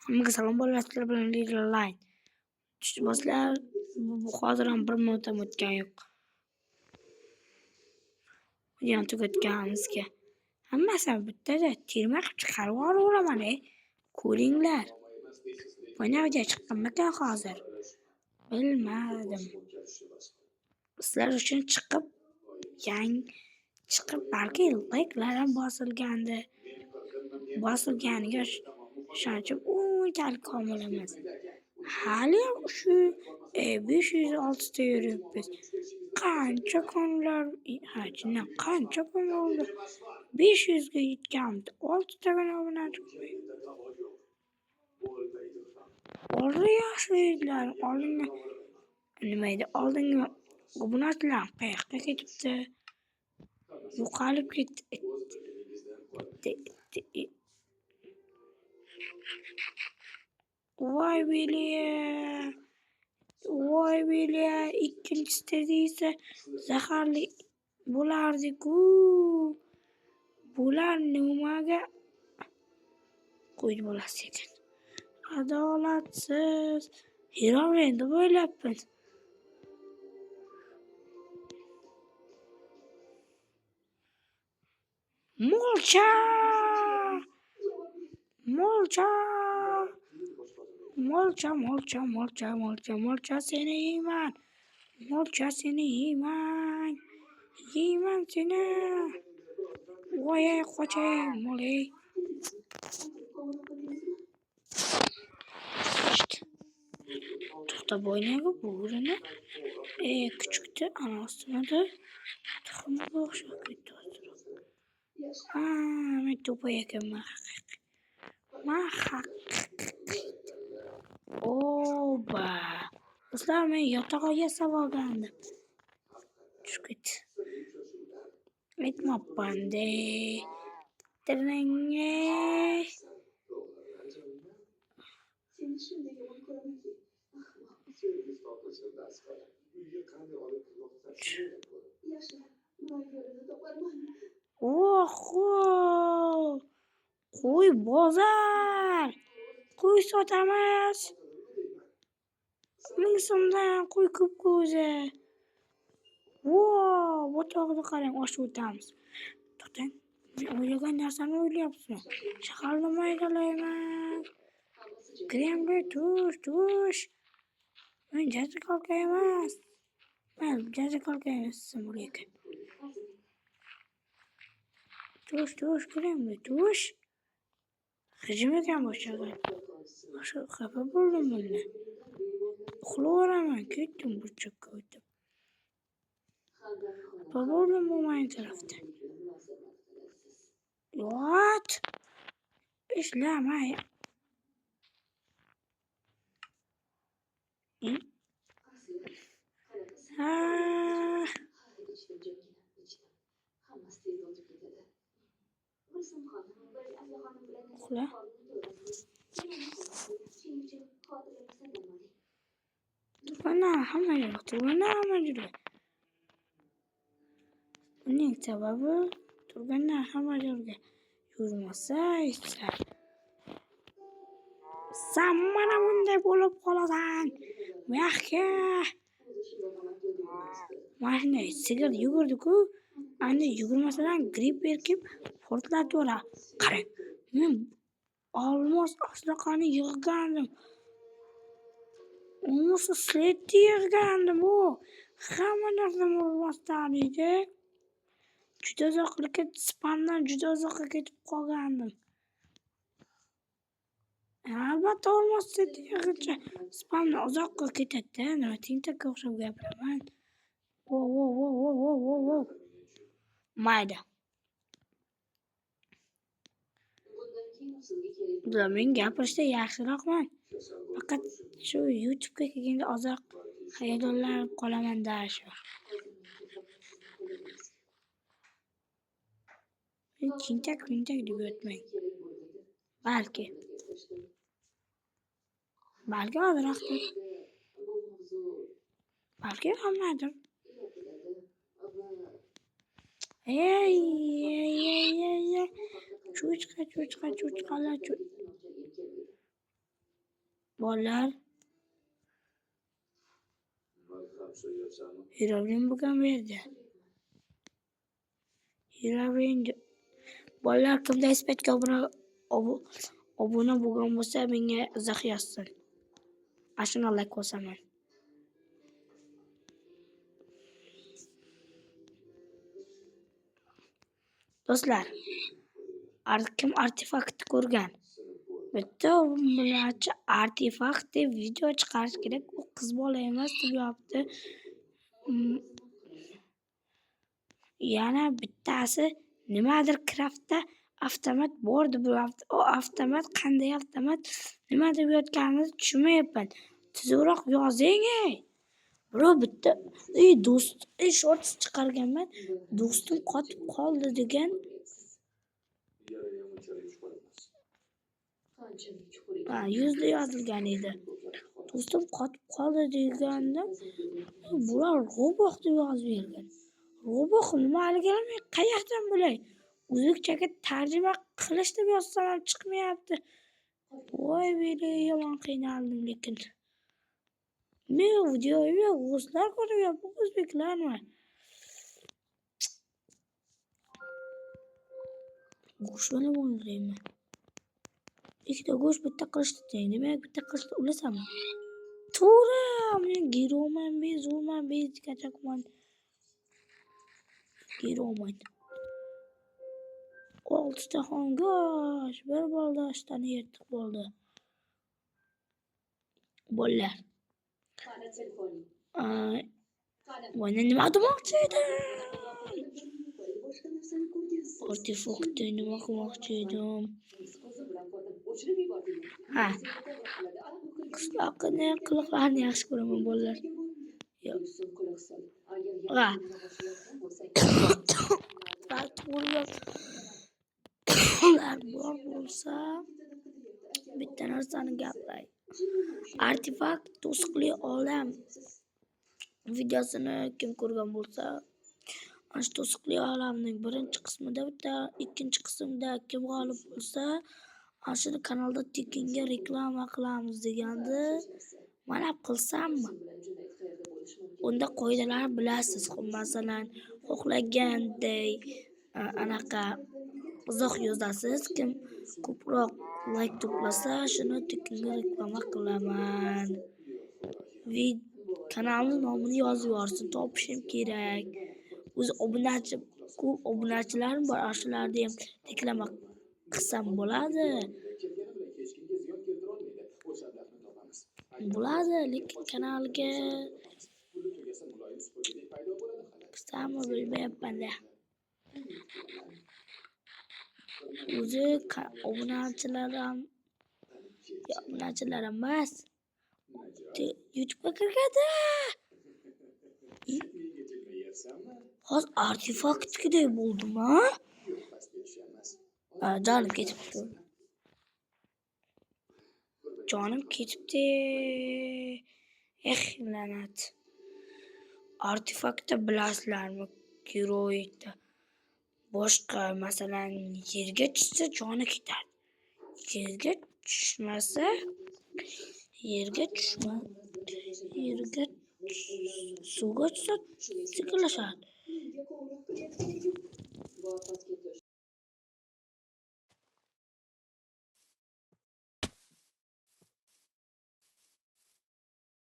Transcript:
Hammaga salom bo'lmaslar bilan Leader Line. Do'stlar, hozir ham 1 minutam o'tgani yo'q. Videoni tugatganimizga. Hammasi bittada terma qilib chiqarib yuboraman. Ko'ringlar. Mana video chiqqanmikan hozir? Bilmadim. Sizlar uchun chiqib balki like'lar ham bosilgandi. Bosilganiga ishonchim unchalik komil emas. Hali shu 506 ta yuribmiz. Qancha kunlar, qancha kun bo'ldi? 500 ga yetganmiz. 6 tagina obunachi qo'ydik. Yoshlar, nima edi? Oldingi obunachilar qayerga ketibdi? Yo'qolib ketdi. Voy beliya, ikkinchisi esa zaharli bo'lardi-ku. Bular nimaga qo'yib bo'lasiz ekan? Adolatsiz. Heroin deb o'ylabman. Molcha seni yeyman. Yeyman seni. Voy qo'chay, moley. To'xta bo'ynaga bo'rini. Kuchukda anasida tuxumga o'xshab ketdi. Men to'pay ekanman. Oba. Do'stlar, men yotaqqa yasab olgandim. Tushib ketdi. Aytmabman-de. Qo'y bozor. Qo'y sotamiz. 1000 so'mdan qo'y ko'p o'zi. O'tog'ida qarang, oshib o'tamiz. To'xtang. Men o'ylagan narsani o'ylayapsizmi? Shaharni maydalayman. Kremga tush. Men jazikolka emas. Simulika. Tush, kremga tush. Hujum ekan boshlagan. Xafa bo'ldim bundan. Uxlayveraman, ketdim burchakka o'tib. Bo'ldim bu men tarafda. Yot. Ishlamay. Uxla. Turgana hamma joyda. Buning sababi turganda hamma joyga yurmasa esa. Sen mana bunday bo'lib qolasan. Yaxshi. Mana sigir yugurdi-ku. Endi yugurmasadan gripp berkib portlatib qarang. Men olmos asliqani yig'gandim. Umusi sletni yig'gandim u. Hamma narsa bo'lmasdan edi. Juda uzoqlikka spamdan juda uzoqqa ketib qolgandim. Albatta olmos sletni yig'incha spamdan uzoqqa ketadi. Nima tintakka o'xshab gapiraman. Wow. Mayda. Men gapirishda yaxshiroqman. Faqat shu YouTube'ga kelganda ozroq xayollanib qolaman shu. Men tintak deb yotmang. Balki ozroqdir. Balki hammadir. Ey. Cho'chqalar. Bolalar yuravering bo'lgan bu yerda. Yuravering. Bolalar kimda isbotga obuna bo'lgan bo'lsa menga izoh yozsin. Ashuna like bosaman. Do'stlar, kim artefaktni ko'rgan? Bitta bilachi artefakt deb video chiqarish kerak. U qiz bola emas deyapti. Yana bittasi nimadir craftda avtomat bor deb yuribdi. O avtomat qanday avtomat? Nima deb yotganini tushunmayapman. Tezroq yozing. Bro bitta do'st shorts chiqarganman. Do'stim qotib qoldi degan. Yuzda yozilgan edi. Do'stim qotib qoldi deganda bular Roblox deb yozib bergan. Roblox nimaligini qayerdan bilay? O'zbekchaga tarjima qilish deb yozsam ham chiqmayapti. Voy beli yomon qiynaldim lekin. Men videoga ruslar ko'ryapti, o'zbeklarmi? Go'sht bilan o'ynayman. Ikkita go'sht bitta qilishdi teng. Demak, bitta qilishdi ulasaman. To'g'ri, men giroman, bezurman, bezgachakman. Giroman. 6 ta go'sht, bir boldashdan yirtiq bo'ldi. Bolalar. Mana nima demoqchi edim? Artefaktni nima qilmoqchi edim? Ha. Qishloqni qiliqlarni yaxshi ko'raman bolalar. Ha. Ular bor bo'lsa bitta narsani gaplay. Artefakt to'siqli olam videosini kim ko'rgan bo'lsa, ana shu to'siqli olamning birinchi qismida bitta, ikkinchi qismida kim g'olib bo'lsa, ana shu kanalda tekinga reklama qilamiz degandi. Mana qilsammi? Unda qoidalar bilasiz. Masalan, xohlaganday anaqa izoh yozasiz. Kim ko'proq like to'plasa, shuni tekinga reklama qilaman. Kanalning nomini yozib yuborsin, topishim kerak. O'zi ko'p obunachilarim bor, shularni ham reklama qilsam bo'ladi. Lekin kanalga qilsammi bilmayapman-da. O'zi obunachilar emas. YouTube'ga kirganda hozir artefaktday bo'ldim, ha? Jonim ketibdi. Jonim ketibdi. La'nat. Artefaktda bilasizlarmi? Giroyda. Boshqa, masalan, yerga tushsa joni ketadi. Yerga tushmasa, suvga tushsa sekinlashadi.